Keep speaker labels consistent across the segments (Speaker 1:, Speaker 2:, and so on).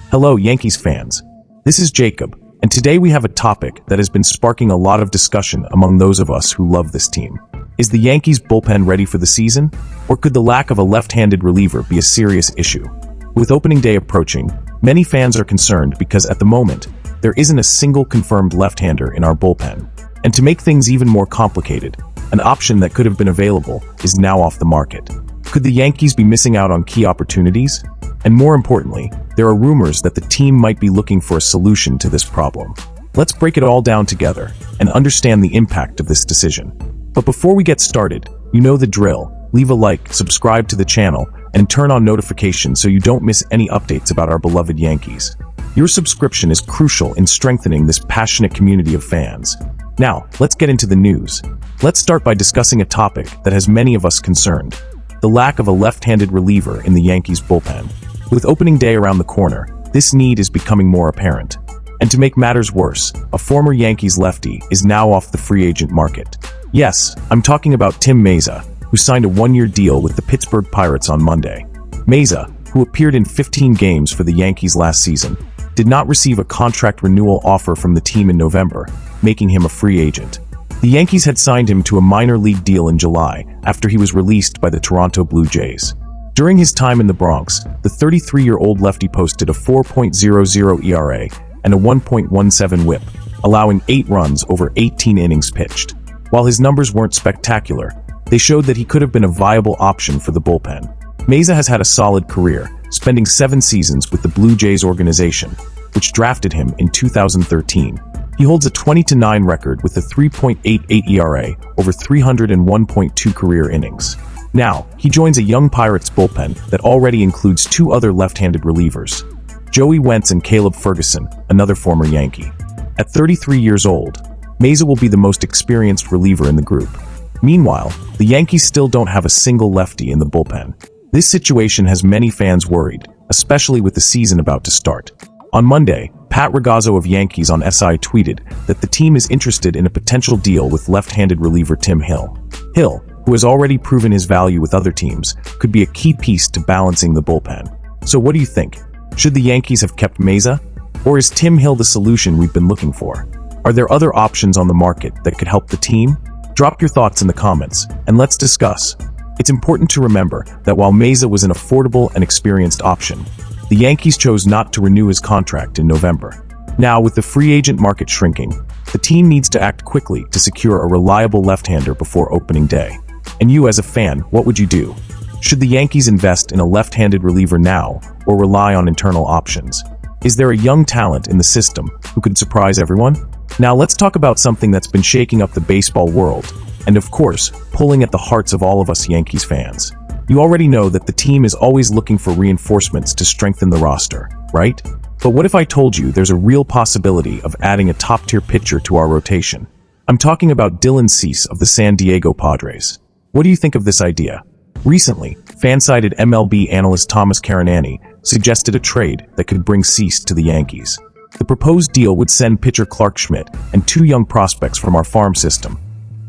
Speaker 1: Hello, Yankees fans. This is Jacob, and today we have a topic that has been sparking a lot of discussion among those of us who love this team. Is the Yankees bullpen ready for the season? Or could the lack of a left-handed reliever be a serious issue? With opening day approaching, many fans are concerned because at the moment, there isn't a single confirmed left-hander in our bullpen. And to make things even more complicated, an option that could have been available is now off the market. Could the Yankees be missing out on key opportunities? And more importantly, there are rumors that the team might be looking for a solution to this problem. Let's break it all down together and understand the impact of this decision. But before we get started, you know the drill. Leave a like, subscribe to the channel, and turn on notifications so you don't miss any updates about our beloved Yankees. Your subscription is crucial in strengthening this passionate community of fans. Now, let's get into the news. Let's start by discussing a topic that has many of us concerned: the lack of a left-handed reliever in the Yankees bullpen. With opening day around the corner, this need is becoming more apparent. And to make matters worse, a former Yankees lefty is now off the free agent market. Yes, I'm talking about Tim Mayza, who signed a one-year deal with the Pittsburgh Pirates on Monday. Mayza, who appeared in 15 games for the Yankees last season, did not receive a contract renewal offer from the team in November, making him a free agent. The Yankees had signed him to a minor league deal in July after he was released by the Toronto Blue Jays. During his time in the Bronx, the 33-year-old lefty posted a 4.00 ERA and a 1.17 WHIP, allowing 8 runs over 18 innings pitched. While his numbers weren't spectacular, they showed that he could have been a viable option for the bullpen. Mayza has had a solid career, spending 7 seasons with the Blue Jays organization, which drafted him in 2013. He holds a 20-9 record with a 3.88 ERA over 301.2 career innings. Now, he joins a young Pirates bullpen that already includes 2 other left-handed relievers, Joey Wentz and Caleb Ferguson, another former Yankee. At 33 years old, Mayza will be the most experienced reliever in the group. Meanwhile, the Yankees still don't have a single lefty in the bullpen. This situation has many fans worried, especially with the season about to start. On Monday, Pat Ragazzo of Yankees on SI tweeted that the team is interested in a potential deal with left-handed reliever Tim Hill. Hill, who has already proven his value with other teams, could be a key piece to balancing the bullpen. So what do you think? Should the Yankees have kept Mayza? Or is Tim Hill the solution we've been looking for? Are there other options on the market that could help the team? Drop your thoughts in the comments, and let's discuss. It's important to remember that while Mayza was an affordable and experienced option, the Yankees chose not to renew his contract in November. Now, with the free agent market shrinking, the team needs to act quickly to secure a reliable left-hander before opening day. And you, as a fan, what would you do? Should the Yankees invest in a left-handed reliever now, or rely on internal options? Is there a young talent in the system who could surprise everyone? Now let's talk about something that's been shaking up the baseball world, and of course, pulling at the hearts of all of us Yankees fans. You already know that the team is always looking for reinforcements to strengthen the roster, right? But what if I told you there's a real possibility of adding a top-tier pitcher to our rotation? I'm talking about Dylan Cease of the San Diego Padres. What do you think of this idea? Recently, fan-sided MLB analyst Thomas Carinani suggested a trade that could bring Cease to the Yankees. The proposed deal would send pitcher Clarke Schmidt and 2 young prospects from our farm system,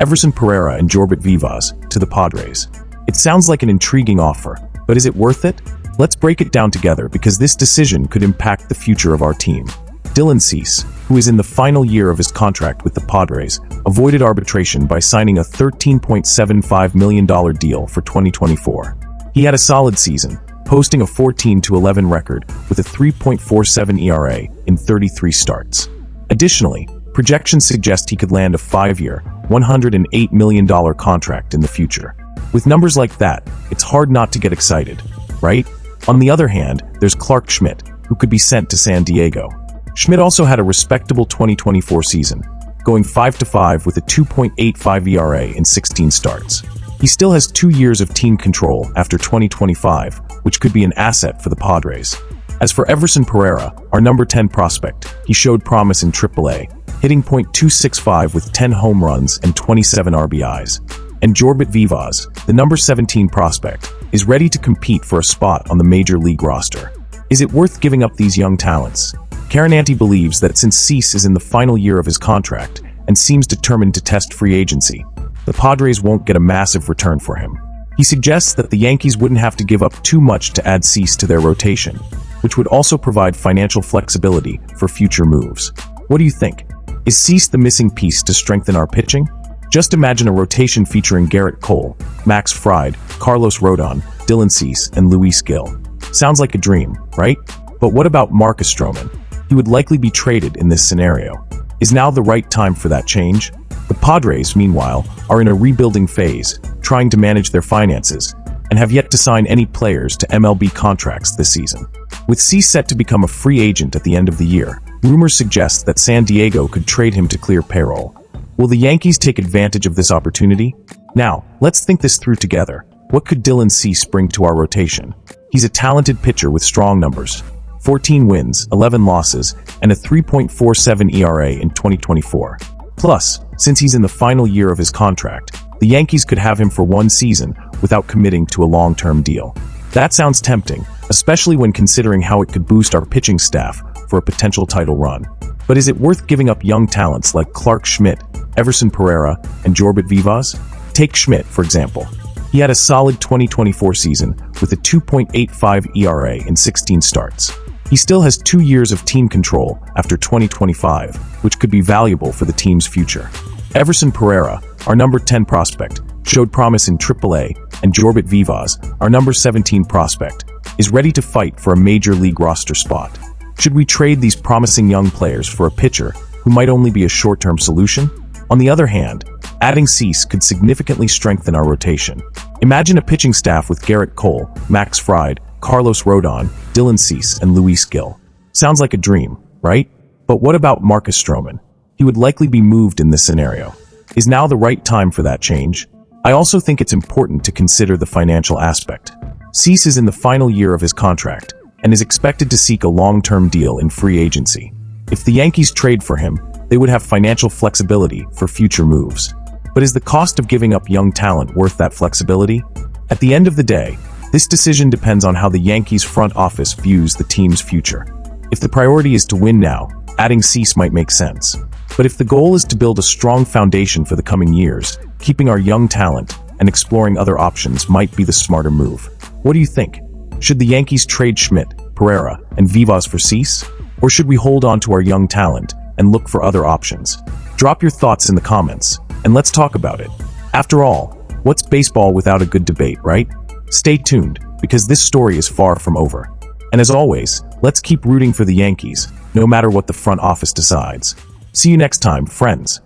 Speaker 1: Everson Pereira and Jorbit Vivas, to the Padres. It sounds like an intriguing offer, but is it worth it? Let's break it down together because this decision could impact the future of our team. Dylan Cease, who is in the final year of his contract with the Padres, avoided arbitration by signing a $13.75 million deal for 2024. He had a solid season, posting a 14-11 record with a 3.47 ERA in 33 starts. Additionally, projections suggest he could land a 5-year, $108 million contract in the future. With numbers like that, it's hard not to get excited, right? On the other hand, there's Clarke Schmidt, who could be sent to San Diego. Schmidt also had a respectable 2024 season, going 5-5 with a 2.85 ERA in 16 starts. He still has 2 years of team control after 2025, which could be an asset for the Padres. As for Everson Pereira, our number 10 prospect, he showed promise in AAA, hitting .265 with 10 home runs and 27 RBIs. And Jorbit Vivas, the number 17 prospect, is ready to compete for a spot on the major league roster. Is it worth giving up these young talents? Carinanti believes that since Cease is in the final year of his contract and seems determined to test free agency, the Padres won't get a massive return for him. He suggests that the Yankees wouldn't have to give up too much to add Cease to their rotation. which would also provide financial flexibility for future moves. What do you think? Is Cease the missing piece to strengthen our pitching? Just imagine a rotation featuring Gerrit Cole, Max Fried, Carlos Rodon, Dylan Cease, and Luis Gil. Sounds like a dream, right? But what about Marcus Stroman? He would likely be traded in this scenario. Is now the right time for that change? The Padres, meanwhile, are in a rebuilding phase, trying to manage their finances, and have yet to sign any players to MLB contracts this season. With Cease set to become a free agent at the end of the year, rumors suggest that San Diego could trade him to clear payroll. Will the Yankees take advantage of this opportunity? Now, let's think this through together. What could Dylan Cease bring to our rotation? He's a talented pitcher with strong numbers. 14 wins, 11 losses, and a 3.47 ERA in 2024. Plus, since he's in the final year of his contract, the Yankees could have him for one season without committing to a long-term deal. That sounds tempting, especially when considering how it could boost our pitching staff for a potential title run. But is it worth giving up young talents like Clarke Schmidt, Everson Pereira, and Jorbit Vivas? Take Schmidt, for example. He had a solid 2024 season with a 2.85 ERA in 16 starts. He still has 2 years of team control after 2025, which could be valuable for the team's future. Everson Pereira, our number 10 prospect, showed promise in AAA, and Jorbit Vivas, our number 17 prospect, is ready to fight for a major league roster spot. Should we trade these promising young players for a pitcher who might only be a short-term solution? On the other hand, adding Cease could significantly strengthen our rotation. Imagine a pitching staff with Gerrit Cole, Max Fried, Carlos Rodon, Dylan Cease, and Luis Gil. Sounds like a dream, right? But what about Marcus Stroman? He would likely be moved in this scenario. Is now the right time for that change? I also think it's important to consider the financial aspect. Cease is in the final year of his contract and is expected to seek a long-term deal in free agency. If the Yankees trade for him, they would have financial flexibility for future moves. But is the cost of giving up young talent worth that flexibility? At the end of the day, this decision depends on how the Yankees front office views the team's future. If the priority is to win now, adding Cease might make sense. But if the goal is to build a strong foundation for the coming years, keeping our young talent and exploring other options might be the smarter move. What do you think? Should the Yankees trade Schmidt, Pereira, and Vivas for Cease? Or should we hold on to our young talent and look for other options? Drop your thoughts in the comments, and let's talk about it. After all, what's baseball without a good debate, right? Stay tuned, because this story is far from over. And as always, let's keep rooting for the Yankees, no matter what the front office decides. See you next time, friends.